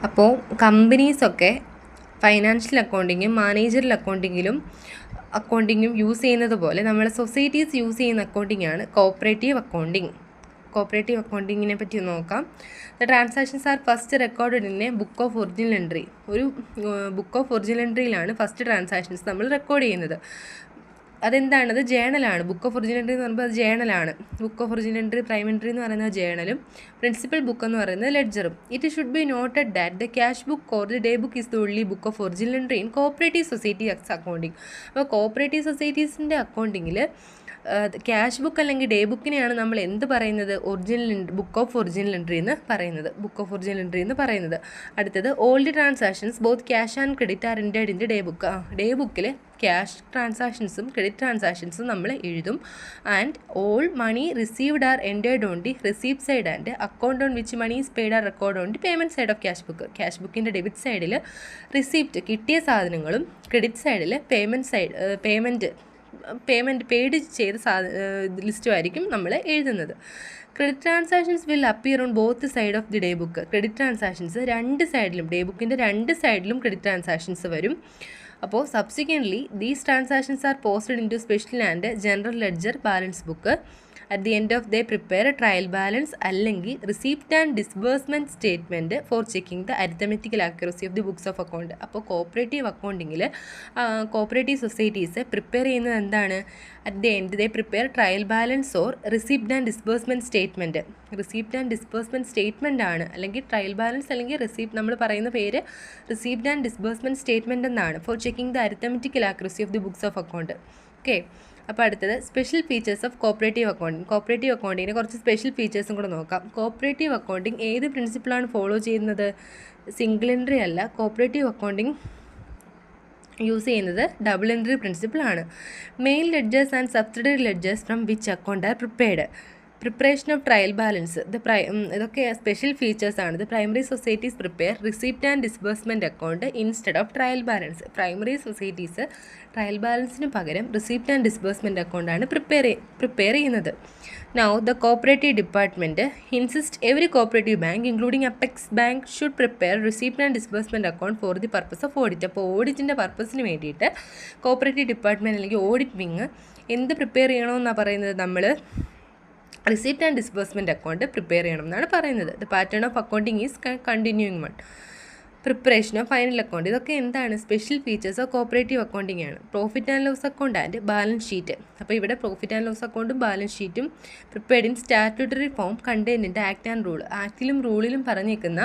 അപ്പോൾ കമ്പനീസൊക്കെ ഫൈനാൻഷ്യൽ അക്കൗണ്ടിങ്ങും മാനേജറൽ അക്കൗണ്ടിങ്ങും യൂസ് ചെയ്യുന്നത് പോലെ നമ്മൾ സൊസൈറ്റീസ് യൂസ് ചെയ്യുന്ന അക്കൗണ്ടിങ്ങാണ് കോപ്പറേറ്റീവ് അക്കൗണ്ടിങ്. കോപ്പറേറ്റീവ് അക്കൗണ്ടിങ്ങിനെ പറ്റി നോക്കാം. The transactions are first recorded in a book of original entry. ഒരു ബുക്ക് ഓഫ് ഒറിജിനൽ എൻട്രിയിലാണ് ഫസ്റ്റ് ട്രാൻസാക്ഷൻസ് നമ്മൾ റെക്കോർഡ് ചെയ്യുന്നത്. അതെന്താണത്? ജേണലാണ്. ബുക്ക് ഓഫ് ഒറിജിനൽ എൻട്രി എന്ന് പറയുമ്പോൾ അത് ജേണലാണ്. Book of original entry, prime entry എന്ന് പറയുന്നത് ജേണലും പ്രിൻസിപ്പൽ ബുക്ക് എന്ന് പറയുന്നത് ലെഡ്ജറും. It should be noted that the cash book or the day book is the only book of original entry in cooperative society accounting. അപ്പോൾ cooperative സൊസൈറ്റീസിൻ്റെ അക്കൗണ്ടിങ്ങിൽ cash book അല്ലെങ്കിൽ day ബുക്കിനെയാണ് നമ്മൾ എന്ത് പറയുന്നത്? ബുക്ക് ഓഫ് ഒറിജിനൽ എൻട്രി എന്ന് പറയുന്നത്. അടുത്തത് old transactions both cash and credit are entered in day book. Day ബുക്കിൽ cash ട്രാൻസാക്ഷൻസും ക്രെഡിറ്റ് ട്രാൻസാക്ഷൻസും നമ്മൾ എഴുതും. And all money received are entered on the receipt side and account on which money is paid are record on the payment side of cash book. Cash ബുക്കിൻ്റെ debit സൈഡിൽ receipt കിട്ടിയ സാധനങ്ങളും credit സൈഡിൽ payment paid ചെയ്ത ലിസ്റ്റും ആയിരിക്കും നമ്മൾ എഴുതുന്നത്. Credit transactions will appear on both side of the day book. Credit transactions രണ്ട് സൈഡിലും, ഡേ ബുക്കിൻ്റെ രണ്ട് സൈഡിലും ക്രെഡിറ്റ് ട്രാൻസാക്ഷൻസ് വരും. അപ്പോൾ subsequently these transactions are posted in to special and general ledger balance book. At the end of they prepare trial balance അല്ലെങ്കിൽ receipt and disbursement statement for checking the arithmetical accuracy of the books of account. അപ്പോൾ cooperative അക്കൗണ്ടിങ്ങിൽ cooperative societies prepare ചെയ്യുന്നത് എന്താണ്? At the end they prepare trial balance or receipt and disbursement statement. Receipt and disbursement statement ആണ്, അല്ലെങ്കിൽ trial balance അല്ലെങ്കിൽ receipt, നമ്മൾ പറയുന്ന പേര് റിസീപ്റ്റ് ആൻഡ് ഡിസ്ബേഴ്സ്മെൻറ്റ് സ്റ്റേറ്റ്മെൻറ്റ് എന്നാണ്. For checking the arithmetical accuracy of the books of account. Okay. അപ്പോൾ അടുത്തത് special features of cooperative accounting. Cooperative അക്കൗണ്ടിങ്ങിന് കുറച്ച് സ്പെഷ്യൽ ഫീച്ചേഴ്സും കൂടെ നോക്കാം. കോപ്പറേറ്റീവ് അക്കൗണ്ടിങ് ഏത് പ്രിൻസിപ്പിളാണ് ഫോളോ ചെയ്യുന്നത്? സിംഗിൾ എൻട്രി അല്ല. കോപ്പറേറ്റീവ് അക്കൗണ്ടിങ് യൂസ് ചെയ്യുന്നത് ഡബിൾ എൻട്രി പ്രിൻസിപ്പിളാണ്. Main ledgers and subsidiary ledgers from which account are prepared. Preparation of trial balance, ഇതൊക്കെ സ്പെഷ്യൽ ഫീച്ചേഴ്സാണ്. The primary societies prepare receipt and disbursement account instead of trial balance. Primary societies trial ബാലൻസിന് പകരം receipt and disbursement അക്കൗണ്ടാണ് prepare ചെയ്യുന്നത്. Now the cooperative department insist every cooperative bank including apex bank should prepare receipt and disbursement account for the purpose of audit. അപ്പോൾ ഓഡിറ്റിൻ്റെ പർപ്പസിന് വേണ്ടിയിട്ട് cooperative department അല്ലെങ്കിൽ audit wing എന്ത് പ്രിപ്പയർ ചെയ്യണമെന്നാണ് പറയുന്നത്? നമ്മൾ receipt and disbursement account prepare ചെയ്യണം എന്നാണ് പറയുന്നത്. The pattern of accounting is continuing one. Preparation of final account, ഇതൊക്കെ എന്താണ്? Special features of cooperative accounting ആണ്. Profit and loss account and balance sheet. അപ്പോൾ ഇവിടെ പ്രോഫിറ്റ് ആൻഡ് ലോസ് അക്കൗണ്ടും balance ഷീറ്റും prepared in statutory form contained in act and rule. ആക്റ്റിലും റൂളിലും പറഞ്ഞേക്കുന്ന